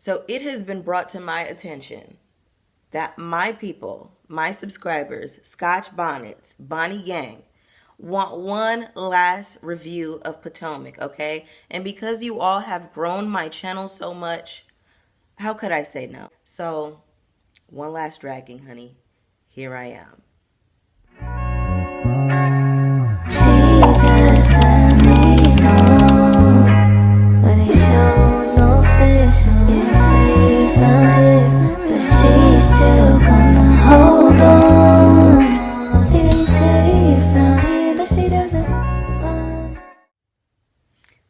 So it has been brought to my attention that my people, my subscribers, Scotch Bonnets, Bonnie Gang, want one last review of Potomac, okay? And because you all have grown my channel so much, how could I say no? So, one last dragging, honey. Here I am.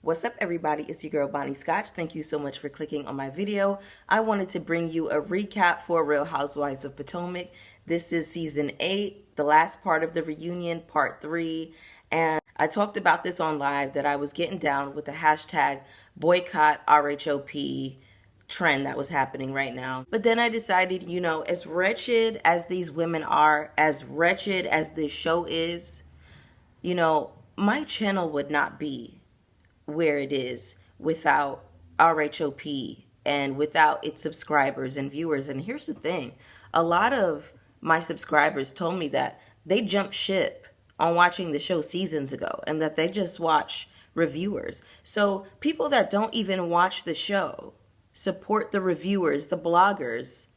What's up, everybody? It's your girl Bonnie Scotch. Thank you so much for clicking on my video. I wanted to bring you a recap for Real Housewives of Potomac. This is season 8, the last part of the reunion, part 3. And I talked about this on live that I was getting down with the hashtag boycott RHOP trend that was happening right now. But then I decided, you know, as wretched as these women are, as wretched as this show is, you know, my channel would not be where it is without RHOP and without its subscribers and viewers. And here's the thing, a lot of my subscribers told me that they jumped ship on watching the show seasons ago and that they just watch reviewers. So people that don't even watch the show support the reviewers, the bloggers,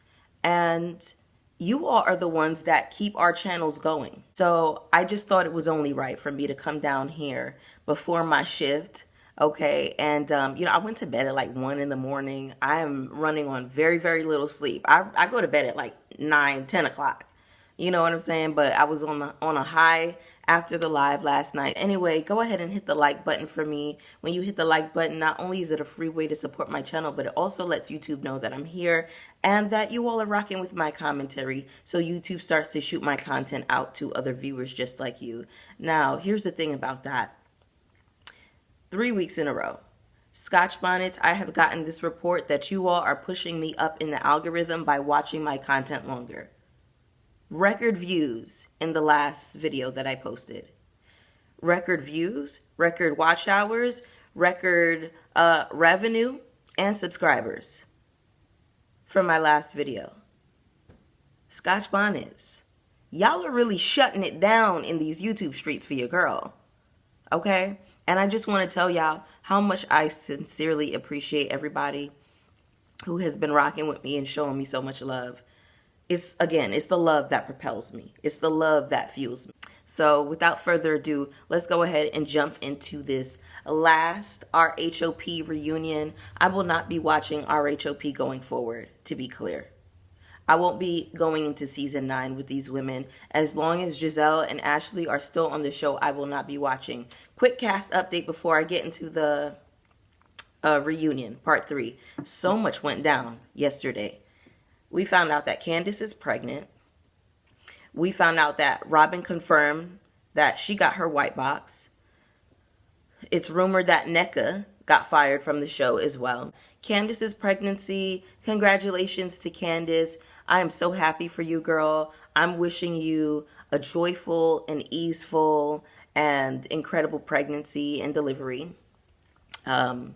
and you all are the ones that keep our channels going. So I just thought it was only right for me to come down here before my shift. Okay, and you know, I went to bed at like 1 in the morning. I am running on very, very little sleep. I go to bed at like 9, 10 o'clock. You know what I'm saying? But I was on a high after the live last night. Anyway, go ahead and hit the like button for me. When you hit the like button, not only is it a free way to support my channel, but it also lets YouTube know that I'm here and that you all are rocking with my commentary. So YouTube starts to shoot my content out to other viewers just like you. Now, here's the thing about that. 3 weeks in a row, Scotch Bonnets, I have gotten this report that you all are pushing me up in the algorithm by watching my content longer. Record views in the last video that I posted. Record views, record watch hours, record revenue, and subscribers from my last video. Scotch Bonnets, y'all are really shutting it down in these YouTube streets for your girl, okay? And I just want to tell y'all how much I sincerely appreciate everybody who has been rocking with me and showing me so much love. It's the love that propels me. It's the love that fuels me. So without further ado, let's go ahead and jump into this last RHOP reunion. I will not be watching RHOP going forward, to be clear. I won't be going into season 9 with these women. As long as Giselle and Ashley are still on the show, I will not be watching. Quick cast update before I get into the reunion, part 3. So much went down yesterday. We found out that Candace is pregnant. We found out that Robin confirmed that she got her white box. It's rumored that Nneka got fired from the show as well. Candace's pregnancy, congratulations to Candace. I am so happy for you, girl. I'm wishing you a joyful and easeful and incredible pregnancy and delivery. I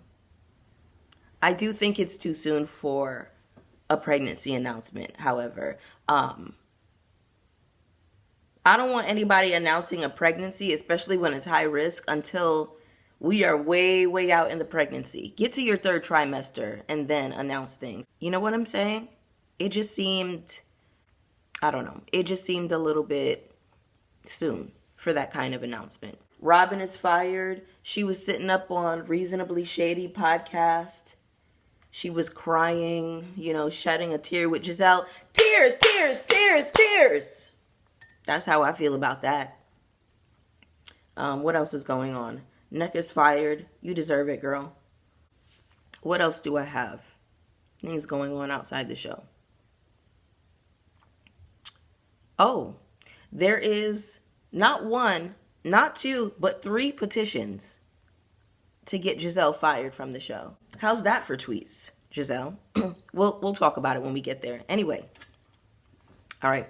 do think it's too soon for a pregnancy announcement, however. I don't want anybody announcing a pregnancy, especially when it's high risk, until we are way, way out in the pregnancy. Get to your 3rd trimester and then announce things. You know what I'm saying? It just seemed, I don't know, it just seemed a little bit soon for that kind of announcement. Robin is fired. She was sitting up on Reasonably Shady podcast. She was crying, you know, shedding a tear with Giselle. Tears, tears, tears, tears. That's how I feel about that. What else is going on? Nneka's fired. You deserve it, girl. What else do I have? Things going on outside the show. Oh, there is not 1, not 2, but 3 petitions to get Giselle fired from the show. How's that for tweets, Giselle? We'll talk about it when we get there. Anyway, all right.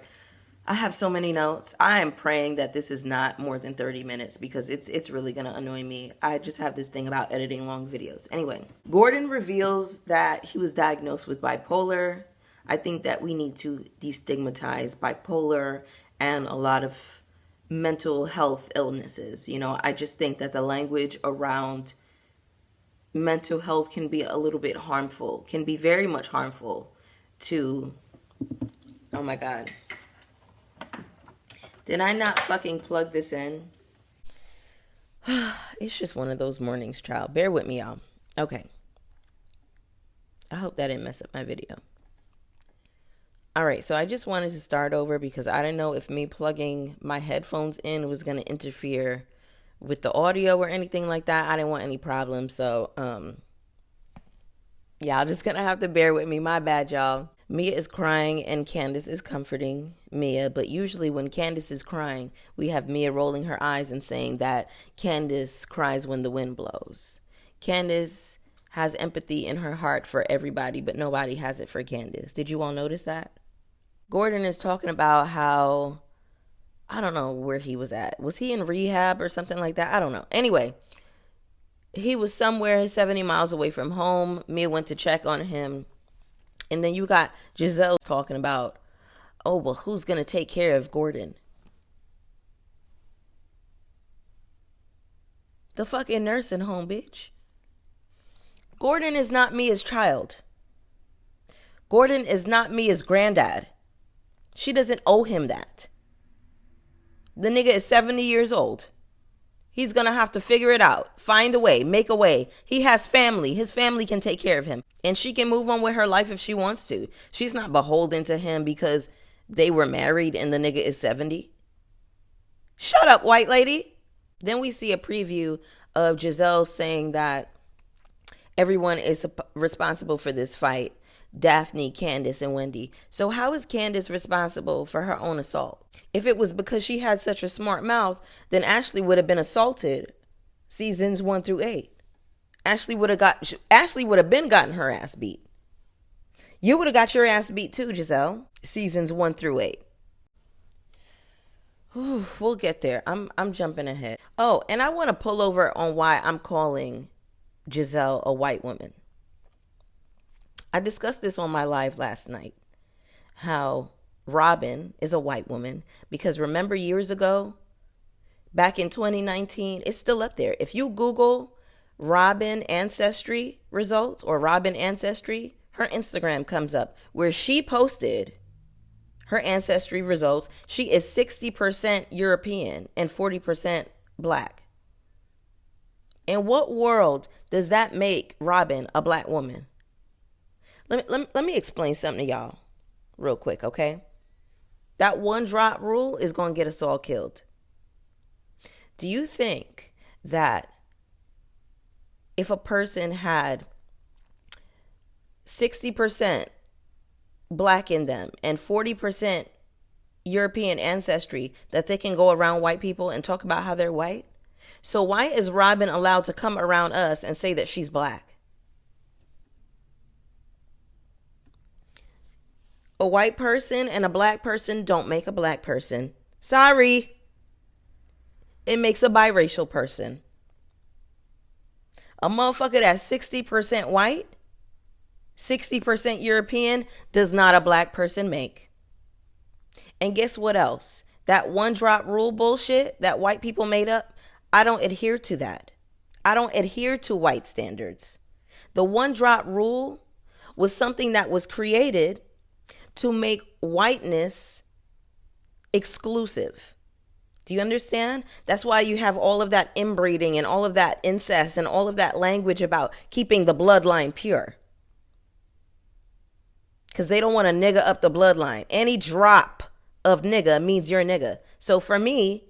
I have so many notes. I am praying that this is not more than 30 minutes because it's really going to annoy me. I just have this thing about editing long videos. Anyway, Gordon reveals that he was diagnosed with bipolar. I think that we need to destigmatize bipolar and a lot of mental health illnesses. You know, I just think that the language around mental health can be a little bit harmful, can be very much harmful to, oh my God. Did I not fucking plug this in? It's just one of those mornings, child. Bear with me, y'all. Okay. I hope that didn't mess up my video. All right, so I just wanted to start over because I didn't know if me plugging my headphones in was going to interfere with the audio or anything like that. I didn't want any problems, so y'all just going to have to bear with me. My bad, y'all. Mia is crying and Candace is comforting Mia, but usually when Candace is crying, we have Mia rolling her eyes and saying that Candace cries when the wind blows. Candace has empathy in her heart for everybody, but nobody has it for Candace. Did you all notice that? Gordon is talking about how, I don't know where he was at. Was he in rehab or something like that? I don't know. Anyway, he was somewhere 70 miles away from home. Mia went to check on him. And then you got Giselle talking about, oh, well, who's going to take care of Gordon? The fucking nursing home, bitch. Gordon is not Mia's child. Gordon is not Mia's granddad. She doesn't owe him that. The nigga is 70 years old. He's going to have to figure it out, find a way, make a way. He has family. His family can take care of him. And she can move on with her life if she wants to. She's not beholden to him because they were married and the nigga is 70. Shut up, white lady. Then we see a preview of Giselle saying that everyone is responsible for this fight. Daphne, Candace, and Wendy. So how is Candace responsible for her own assault? If it was because she had such a smart mouth, then Ashley would have been assaulted seasons 1 through 8. Ashley would have been gotten her ass beat. You would have got your ass beat too, Giselle. Seasons 1 through 8. Whew, we'll get there. I'm jumping ahead. Oh, and I want to pull over on why I'm calling Giselle a white woman. I discussed this on my live last night, how Robin is a white woman, because remember years ago, back in 2019, it's still up there. If you Google Robin ancestry results or Robin ancestry, her Instagram comes up where she posted her ancestry results. She is 60% European and 40% black. In what world does that make Robin a black woman? Let me explain something to y'all real quick, okay? That 1 drop rule is going to get us all killed. Do you think that if a person had 60% black in them and 40% European ancestry, that they can go around white people and talk about how they're white? So why is Robin allowed to come around us and say that she's black? A white person and a black person don't make a black person. Sorry. It makes a biracial person. A motherfucker that's 60% white, 60% European does not a black person make. And guess what else? That 1 drop rule bullshit that white people made up, I don't adhere to that. I don't adhere to white standards. The 1 drop rule was something that was created to make whiteness exclusive. Do you understand? That's why you have all of that inbreeding and all of that incest and all of that language about keeping the bloodline pure. Because they don't want to nigga up the bloodline. Any drop of nigga means you're a nigga. So for me,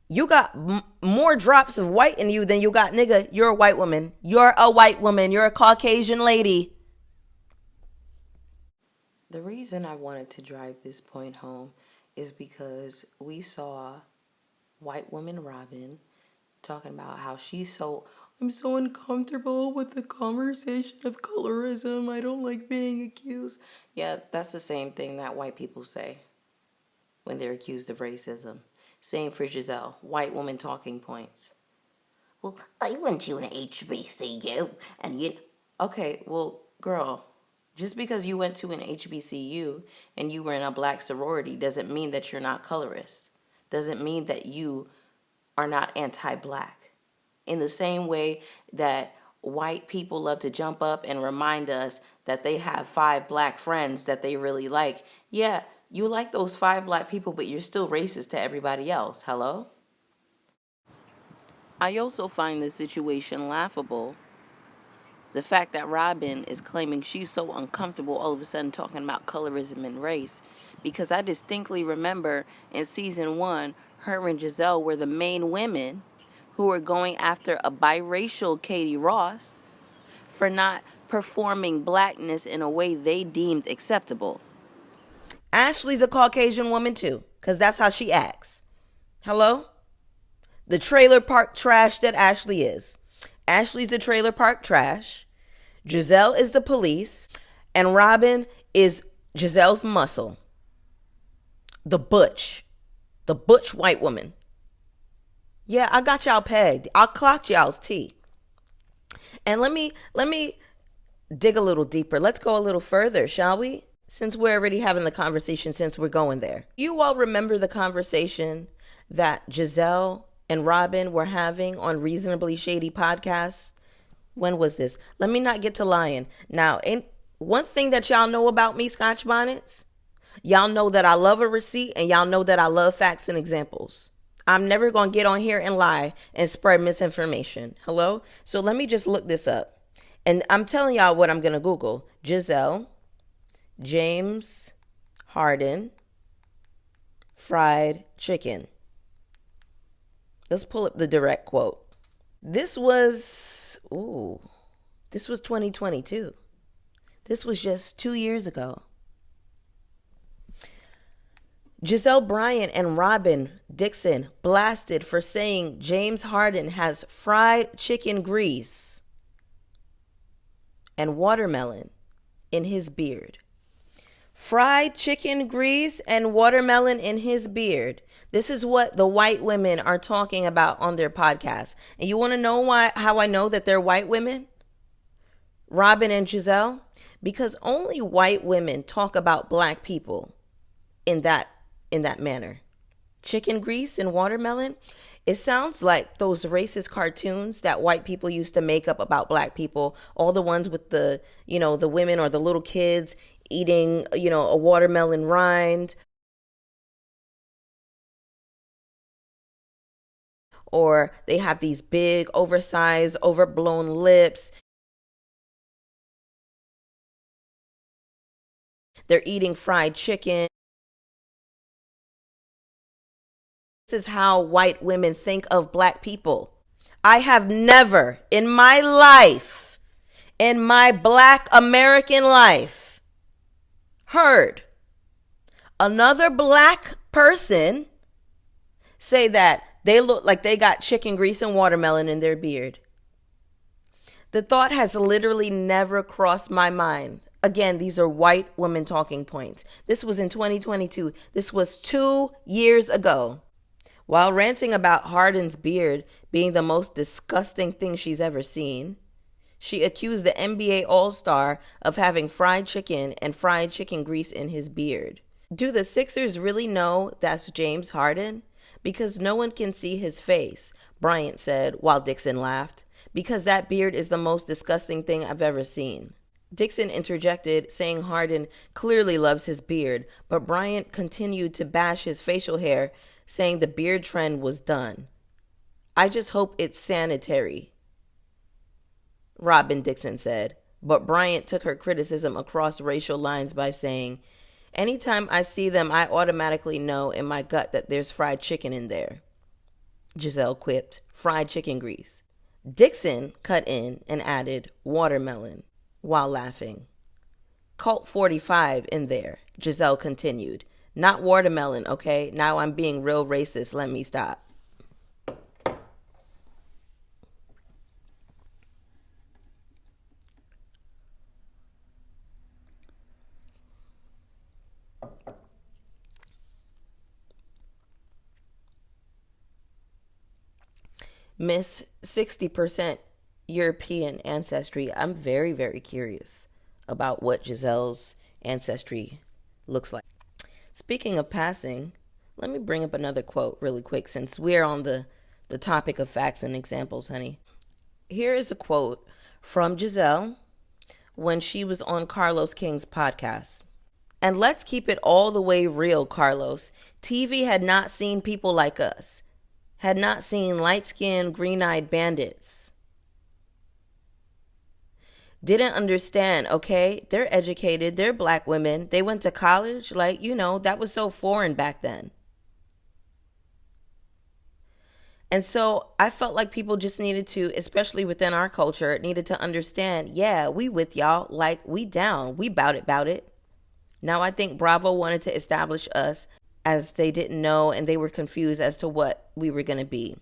you got more drops of white in you than you got nigga. You're a white woman. You're a white woman. You're a Caucasian lady. The reason I wanted to drive this point home is because we saw white woman Robin talking about how I'm so uncomfortable with the conversation of colorism. I don't like being accused. Yeah, that's the same thing that white people say. when they're accused of racism. Same for Giselle, white woman talking points. Well, I went to an HBCU, and you. Okay, well, girl, just because you went to an HBCU and you were in a black sorority doesn't mean that you're not colorist. Doesn't mean that you are not anti-black. In the same way that white people love to jump up and remind us that they have 5 black friends that they really like. Yeah, you like those 5 black people, but you're still racist to everybody else. Hello? I also find this situation laughable. The fact that Robin is claiming she's so uncomfortable all of a sudden talking about colorism and race. Because I distinctly remember in season 1, her and Giselle were the main women who were going after a biracial Katie Ross for not performing blackness in a way they deemed acceptable. Ashley's a Caucasian woman too, because that's how she acts. Hello? The trailer park trash that Ashley is. Ashley's the trailer park trash. Giselle is the police. And Robin is Giselle's muscle. The butch white woman. Yeah, I got y'all pegged. I'll clock y'all's tea. And let me dig a little deeper. Let's go a little further, shall we? Since we're already having the conversation, since we're going there. You all remember the conversation that Giselle and Robin were having on Reasonably Shady Podcasts? When was this? Let me not get to lying. Now, one thing that y'all know about me, Scotch Bonnets, y'all know that I love a receipt and y'all know that I love facts and examples. I'm never going to get on here and lie and spread misinformation. Hello? So let me just look this up. And I'm telling y'all what I'm going to Google. Giselle, James Harden, fried chicken. Let's pull up the direct quote. This was 2022. This was just 2 years ago. Giselle Bryant and Robin Dixon blasted for saying James Harden has fried chicken grease and watermelon in his beard. Fried chicken grease and watermelon in his beard. This is what the white women are talking about on their podcast. And you want to know how I know that they're white women? Robin and Giselle? Because only white women talk about black people in that manner. Chicken grease and watermelon? It sounds like those racist cartoons that white people used to make up about black people. All the ones with the women or the little kids eating, a watermelon rind. Or they have these big, oversized, overblown lips. They're eating fried chicken. This is how white women think of black people. I have never in my life, in my black American life, heard another black person say that they look like they got chicken grease and watermelon in their beard. The thought has literally never crossed my mind. Again, these are white women talking points. This was in 2022. This was 2 years ago. While ranting about Harden's beard being the most disgusting thing she's ever seen, she accused the NBA All-Star of having fried chicken and fried chicken grease in his beard. Do the Sixers really know that's James Harden? Because no one can see his face, Bryant said while Dixon laughed, because that beard is the most disgusting thing I've ever seen. Dixon interjected, saying Harden clearly loves his beard, but Bryant continued to bash his facial hair, saying the beard trend was done. I just hope it's sanitary, Robin Dixon said, but Bryant took her criticism across racial lines by saying, anytime I see them, I automatically know in my gut that there's fried chicken in there. Giselle quipped, fried chicken grease. Dixon cut in and added watermelon while laughing. Colt 45 in there, Giselle continued. Not watermelon, okay? Now I'm being real racist. Let me stop. Miss 60% European ancestry. I'm very, very curious about what Giselle's ancestry looks like. Speaking of passing, let me bring up another quote really quick since we're on the topic of facts and examples, honey. Here is a quote from Giselle when she was on Carlos King's podcast. And let's keep it all the way real, Carlos. TV had not seen people like us, had not seen light-skinned, green-eyed bandits. Didn't understand, okay? They're educated, they're black women, they went to college, like, that was so foreign back then. And so I felt like people just needed to, especially within our culture, needed to understand, yeah, we with y'all, like we down, we bout it. Now I think Bravo wanted to establish us as they didn't know and they were confused as to what we were going to be.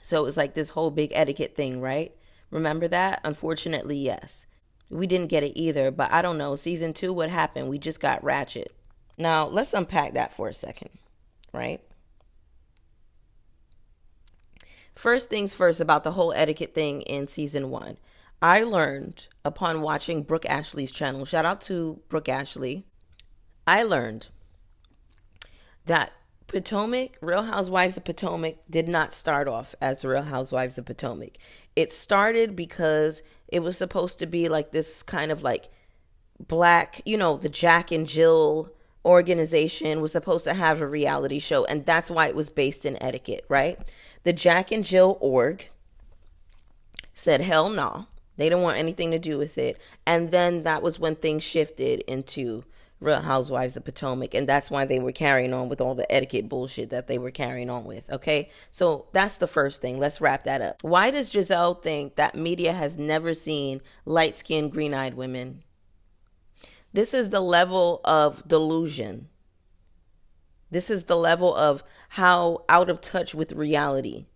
So it was like this whole big etiquette thing, right? Remember that? Unfortunately, yes. We didn't get it either, but I don't know. Season 2, what happened? We just got ratchet. Now let's unpack that for a second, right? First things first about the whole etiquette thing in season 1. I learned upon watching Brooke Ashley's channel, shout out to Brooke Ashley. I learned that Potomac, Real Housewives of Potomac, did not start off as Real Housewives of Potomac. It started because it was supposed to be like this kind of like black, the Jack and Jill organization was supposed to have a reality show, and that's why it was based in etiquette, right? The Jack and Jill org said hell no, they didn't want anything to do with it, and then that was when things shifted into Real Housewives of Potomac, and that's why they were carrying on with all the etiquette bullshit that they were carrying on with. Okay, so that's the first thing. Let's wrap that up. Why does Giselle think that media has never seen light-skinned, green-eyed women? This is the level of delusion. This is the level of how out of touch with reality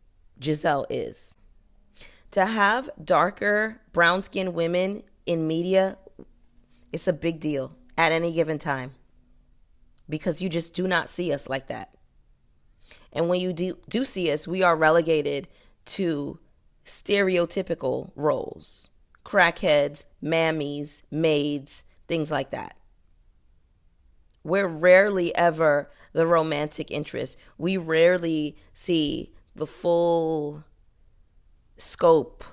Giselle is. To have darker, brown-skinned women in media, it's a big deal at any given time because you just do not see us like that. And when you do see us, we are relegated to stereotypical roles. Crackheads, mammies, maids, things like that. We're rarely ever the romantic interest. We rarely see the full scope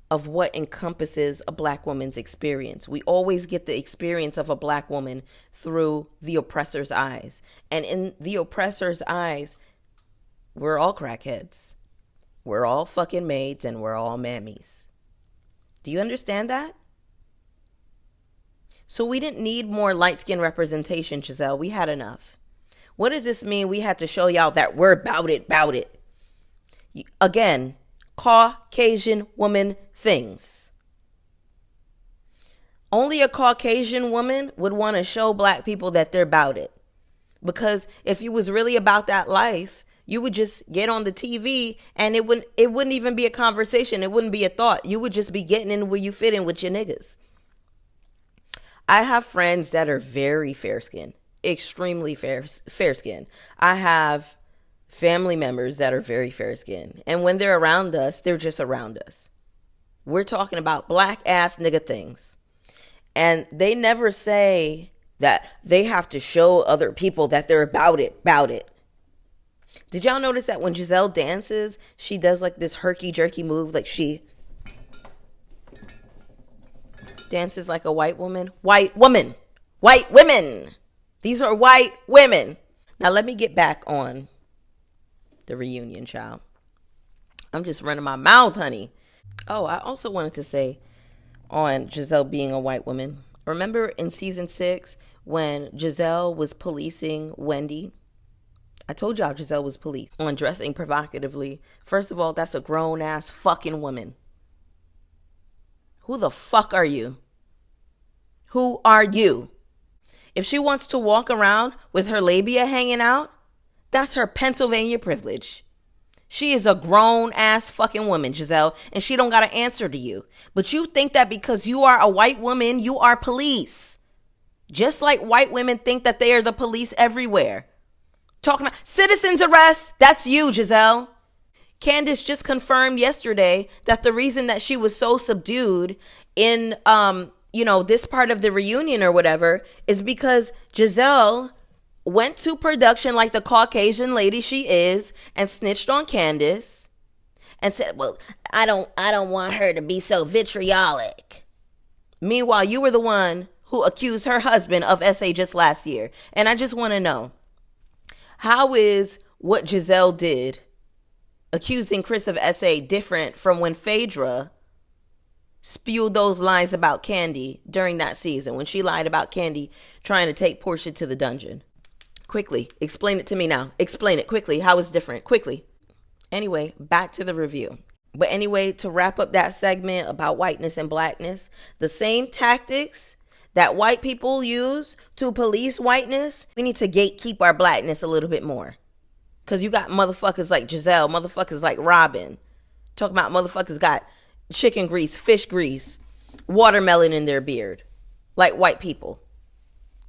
of what encompasses a black woman's experience. We always get the experience of a black woman through the oppressor's eyes. And in the oppressor's eyes, we're all crackheads. We're all fucking maids and we're all mammies. Do you understand that? So we didn't need more light-skin representation, Giselle. We had enough. What does this mean? We had to show y'all that we're bout it. Again, Caucasian woman things. Only a Caucasian woman would want to show black people that they're about it. Because if you was really about that life, you would just get on the TV and it wouldn't even be a conversation. It wouldn't be a thought. You would just be getting in where you fit in with your niggas. I have friends that are very fair-skinned, extremely fair-skinned. I have family members that are very fair-skinned. And when they're around us, they're just around us. We're talking about black-ass nigga things. And they never say that they have to show other people that they're about it. Did y'all notice that when Giselle dances, she does like this herky-jerky move, like she dances like a white woman? White women. These are white women. Now let me get back on the reunion, child. I'm just running my mouth, honey. Oh, I also wanted to say on Giselle being a white woman. Remember in season 6 when Giselle was policing Wendy? I told y'all Giselle was policed on dressing provocatively. First of all, that's a grown-ass fucking woman. Who the fuck are you? Who are you? If she wants to walk around with her labia hanging out, that's her Pennsylvania privilege. She is a grown-ass fucking woman, Giselle, and she don't got to answer to you. But you think that because you are a white woman, you are police. Just like white women think that they are the police everywhere. Talking about citizens arrest, that's you, Giselle. Candace just confirmed yesterday that the reason that she was so subdued in this part of the reunion or whatever is because Giselle went to production like the Caucasian lady she is and snitched on Candace and said, well, I don't want her to be so vitriolic. Meanwhile, you were the one who accused her husband of SA just last year. And I just want to know, how is what Giselle did accusing Chris of SA different from when Phaedra spewed those lies about Candy during that season, when she lied about Candy trying to take Portia to the dungeon? Quickly, explain it to me now. Explain it quickly. How it's different? Quickly. Anyway, back to the review. But anyway, to wrap up that segment about whiteness and blackness, the same tactics that white people use to police whiteness, we need to gatekeep our blackness a little bit more. Because you got motherfuckers like Giselle, motherfuckers like Robin. Talking about motherfuckers got chicken grease, fish grease, watermelon in their beard. Like white people.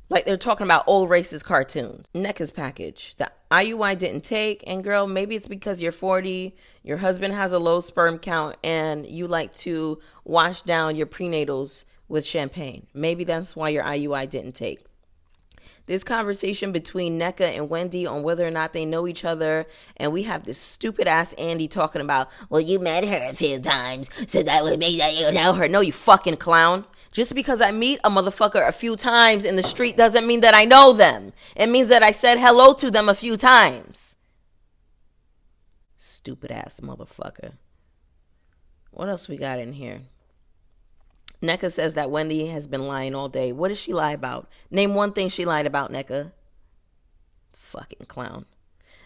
Like they're talking about old racist cartoons. NECA's package. The IUI didn't take. And girl, maybe it's because you're 40, your husband has a low sperm count, and you like to wash down your prenatals with champagne. Maybe that's why your IUI didn't take. This conversation between NECA and Wendy on whether or not they know each other, and we have this stupid ass Andy talking about, well, you met her a few times, so that would mean that you know her. No, you fucking clown. Just because I meet a motherfucker a few times in the street doesn't mean that I know them. It means that I said hello to them a few times. Stupid ass motherfucker. What else we got in here? NECA says that Wendy has been lying all day. What did she lie about? Name one thing she lied about, NECA. Fucking clown.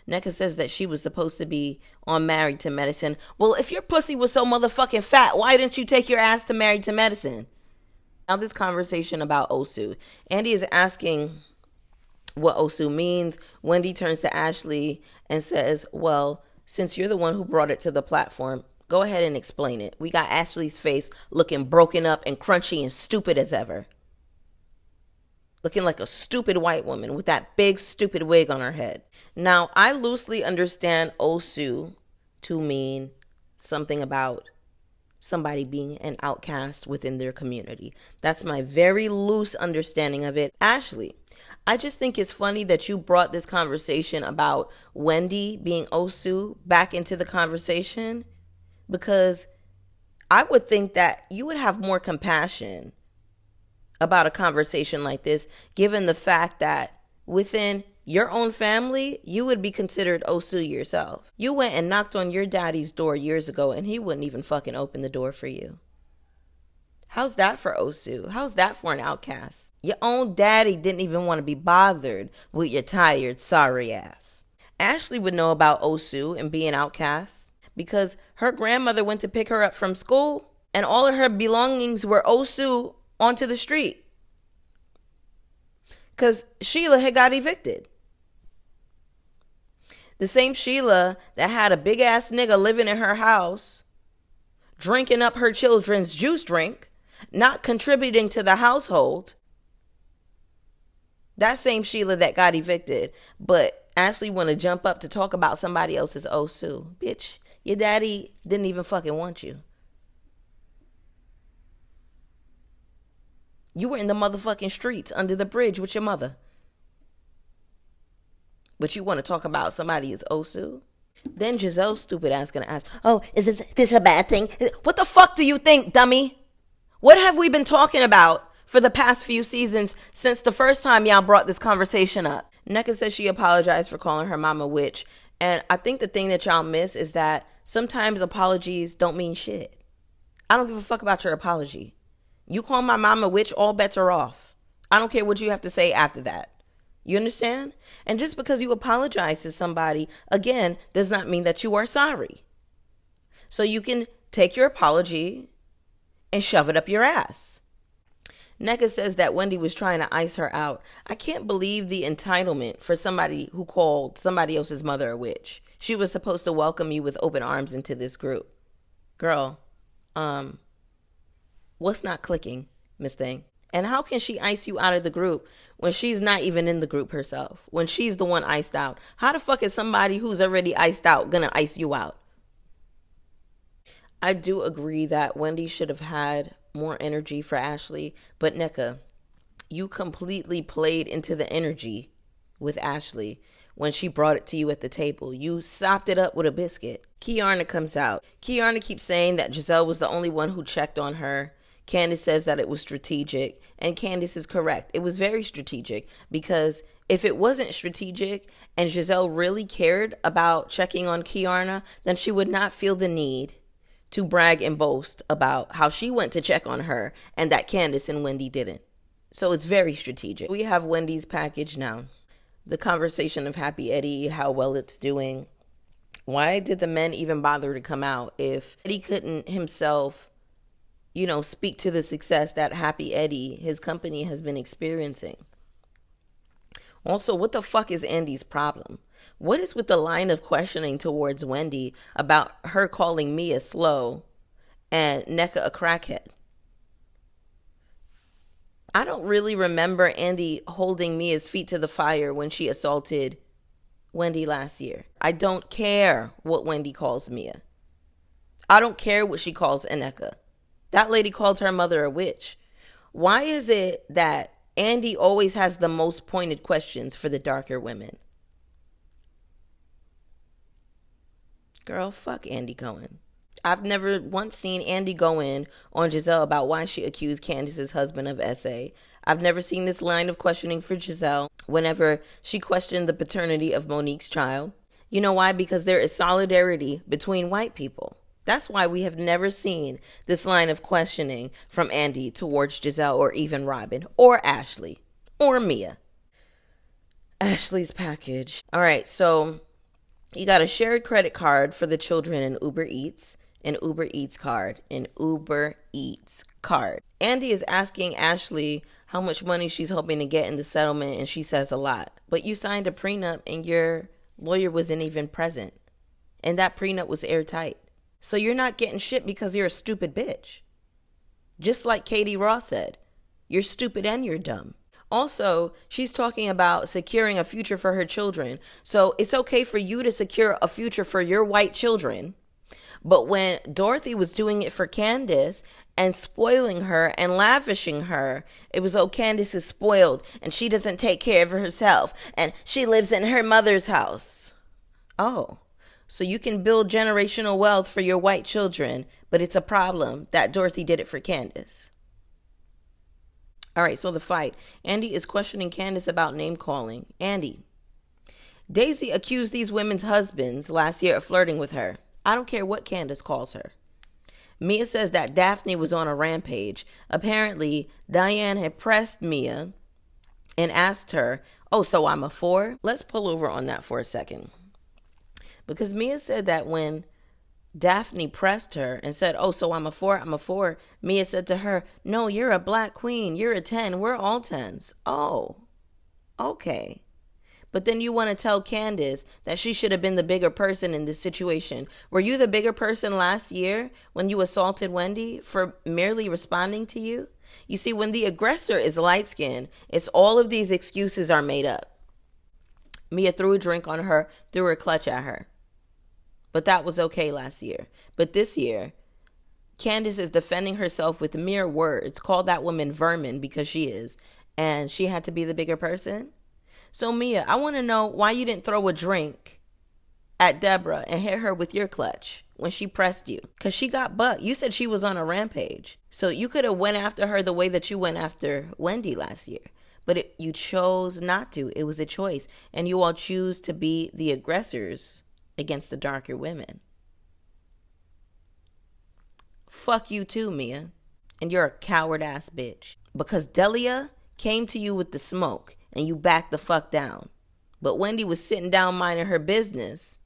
NECA says that she was supposed to be on Married to Medicine. Well, if your pussy was so motherfucking fat, why didn't you take your ass to Married to Medicine? Now this conversation about Osu. Andy is asking what Osu means. Wendy turns to Ashley and says, well, since you're the one who brought it to the platform, go ahead and explain it. We got Ashley's face looking broken up and crunchy and stupid as ever. Looking like a stupid white woman with that big stupid wig on her head. Now, I loosely understand Osu to mean something about somebody being an outcast within their community. That's my very loose understanding of it. Ashley, I just think it's funny that you brought this conversation about Wendy being Osu back into the conversation, because I would think that you would have more compassion about a conversation like this, given the fact that within your own family, you would be considered Osu yourself. You went and knocked on your daddy's door years ago and he wouldn't even fucking open the door for you. How's that for Osu? How's that for an outcast? Your own daddy didn't even want to be bothered with your tired, sorry ass. Ashley would know about Osu and being outcast because her grandmother went to pick her up from school and all of her belongings were Osu onto the street. Because Sheila had got evicted. The same Sheila that had a big ass nigga living in her house, drinking up her children's juice drink, not contributing to the household. That same Sheila that got evicted. But Ashley want to jump up to talk about somebody else's Osu. Bitch, your daddy didn't even fucking want you. You were in the motherfucking streets under the bridge with your mother. But you want to talk about somebody is Osu? Then Giselle's stupid ass gonna ask, oh, is this a bad thing? What the fuck do you think, dummy? What have we been talking about for the past few seasons since the first time y'all brought this conversation up? NECA says she apologized for calling her mama witch. And I think the thing that y'all miss is that sometimes apologies don't mean shit. I don't give a fuck about your apology. You call my mama witch, all bets are off. I don't care what you have to say after that. You understand? And just because you apologize to somebody, again, does not mean that you are sorry. So you can take your apology and shove it up your ass. NECA says that Wendy was trying to ice her out. I can't believe the entitlement for somebody who called somebody else's mother a witch. She was supposed to welcome you with open arms into this group. Girl, what's not clicking, Miss Thing? And how can she ice you out of the group when she's not even in the group herself? When she's the one iced out? How the fuck is somebody who's already iced out gonna ice you out? I do agree that Wendy should have had more energy for Ashley, but Nneka, you completely played into the energy with Ashley when she brought it to you at the table. You sopped it up with a biscuit. Kiarna comes out. Kiarna keeps saying that Giselle was the only one who checked on her. Candace says that it was strategic, and Candace is correct. It was very strategic, because if it wasn't strategic and Giselle really cared about checking on Kiarna, then she would not feel the need to brag and boast about how she went to check on her and that Candace and Wendy didn't. So it's very strategic. We have Wendy's package now. The conversation of Happy Eddie, how well it's doing. Why did the men even bother to come out if Eddie couldn't himself, speak to the success that Happy Eddie, his company, has been experiencing? Also, what the fuck is Andy's problem? What is with the line of questioning towards Wendy about her calling Mia slow and Nneka a crackhead? I don't really remember Andy holding Mia's feet to the fire when she assaulted Wendy last year. I don't care what Wendy calls Mia. I don't care what she calls Nneka. That lady called her mother a witch. Why is it that Andy always has the most pointed questions for the darker women? Girl, fuck Andy Cohen. I've never once seen Andy go in on Giselle about why she accused Candace's husband of SA. I've never seen this line of questioning for Giselle whenever she questioned the paternity of Monique's child. You know why? Because there is solidarity between white people. That's why we have never seen this line of questioning from Andy towards Giselle or even Robin or Ashley or Mia. Ashley's package. All right, so you got a shared credit card for the children in Uber Eats, an Uber Eats card, an Uber Eats card. Andy is asking Ashley how much money she's hoping to get in the settlement, and she says a lot. But you signed a prenup and your lawyer wasn't even present. And that prenup was airtight. So you're not getting shit because you're a stupid bitch. Just like Katie Ross said, you're stupid and you're dumb. Also, she's talking about securing a future for her children. So it's okay for you to secure a future for your white children. But when Dorothy was doing it for Candace and spoiling her and lavishing her, it was, oh, Candace is spoiled and she doesn't take care of herself and she lives in her mother's house. Oh, so you can build generational wealth for your white children, but it's a problem that Dorothy did it for Candace. All right, so the fight. Andy is questioning Candace about name calling. Andy, Daisy accused these women's husbands last year of flirting with her. I don't care what Candace calls her. Mia says that Daphne was on a rampage. Apparently, Diane had pressed Mia and asked her, oh, so I'm a 4? Let's pull over on that for a second. Because Mia said that when Daphne pressed her and said, oh, so I'm a 4, I'm a 4. Mia said to her, no, you're a black queen. You're a 10. We're all 10s. Oh, okay. But then you want to tell Candace that she should have been the bigger person in this situation. Were you the bigger person last year when you assaulted Wendy for merely responding to you? You see, when the aggressor is light-skinned, it's all of these excuses are made up. Mia threw a drink on her, threw her clutch at her. But that was okay last year. But this year, Candace is defending herself with mere words. Called that woman vermin because she is. And she had to be the bigger person. So Mia, I want to know why you didn't throw a drink at Deborah and hit her with your clutch when she pressed you. Because she got bucked. You said she was on a rampage. So you could have went after her the way that you went after Wendy last year. But you chose not to. It was a choice. And you all choose to be the aggressors against the darker women. Fuck you too, Mia. And you're a coward ass bitch. Because Delia came to you with the smoke and you backed the fuck down. But Wendy was sitting down minding her business,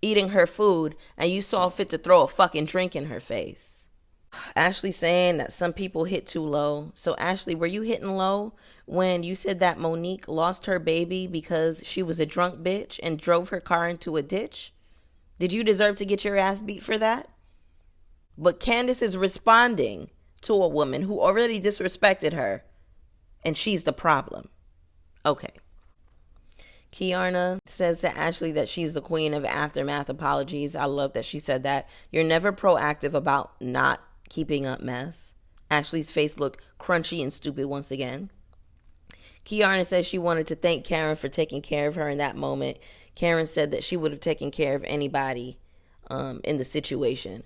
eating her food, and you saw fit to throw a fucking drink in her face. Ashley saying that some people hit too low. So Ashley, were you hitting low when you said that Monique lost her baby because she was a drunk bitch and drove her car into a ditch? Did you deserve to get your ass beat for that? But Candace is responding to a woman who already disrespected her, and she's the problem. Okay. Kiarna says to Ashley that she's the queen of aftermath apologies. I love that she said that. You're never proactive about not keeping up mess. Ashley's face looked crunchy and stupid once again. Kiarna says she wanted to thank Karen for taking care of her in that moment. Karen said that she would have taken care of anybody in the situation.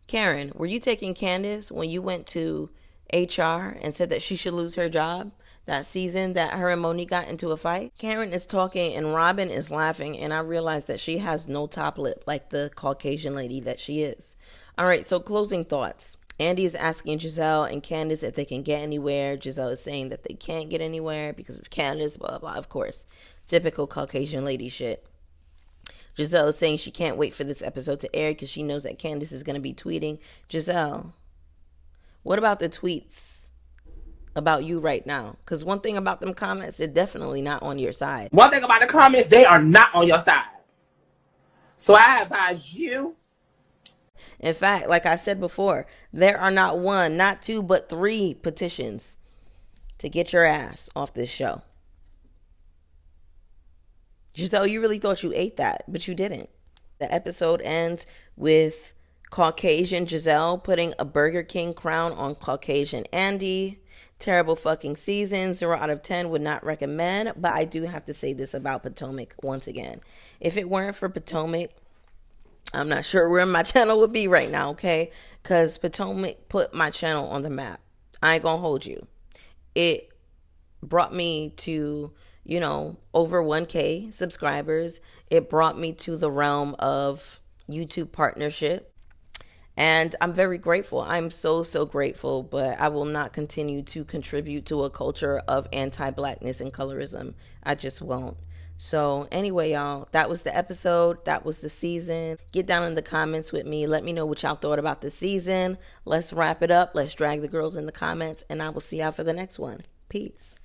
Karen, were you taking Candace when you went to HR and said that she should lose her job that season that her and Monique got into a fight? Karen is talking and Robin is laughing, and I realize that she has no top lip like the Caucasian lady that she is. All right, so closing thoughts. Andy is asking Giselle and Candace if they can get anywhere. Giselle is saying that they can't get anywhere because of Candace, blah, blah, of course. Typical Caucasian lady shit. Giselle is saying she can't wait for this episode to air because she knows that Candace is going to be tweeting. Giselle, what about the tweets about you right now? Because one thing about them comments, they're definitely not on your side. One thing about the comments, they are not on your side. So I advise you. In fact, like I said before, there are not one, not two, but 3 petitions to get your ass off this show. Giselle, you really thought you ate that, but you didn't. The episode ends with Caucasian Giselle putting a Burger King crown on Caucasian Andy. Terrible fucking season. 0 out of 10 would not recommend. But I do have to say this about Potomac once again. If it weren't for Potomac, I'm not sure where my channel would be right now, okay? Because Potomac put my channel on the map. I ain't gonna hold you. It brought me to, over 1K subscribers. It brought me to the realm of YouTube partnership. And I'm very grateful. I'm so grateful, but I will not continue to contribute to a culture of anti-blackness and colorism. I just won't. So anyway, y'all, that was the episode. That was the season. Get down in the comments with me. Let me know what y'all thought about the season. Let's wrap it up. Let's drag the girls in the comments, and I will see y'all for the next one. Peace.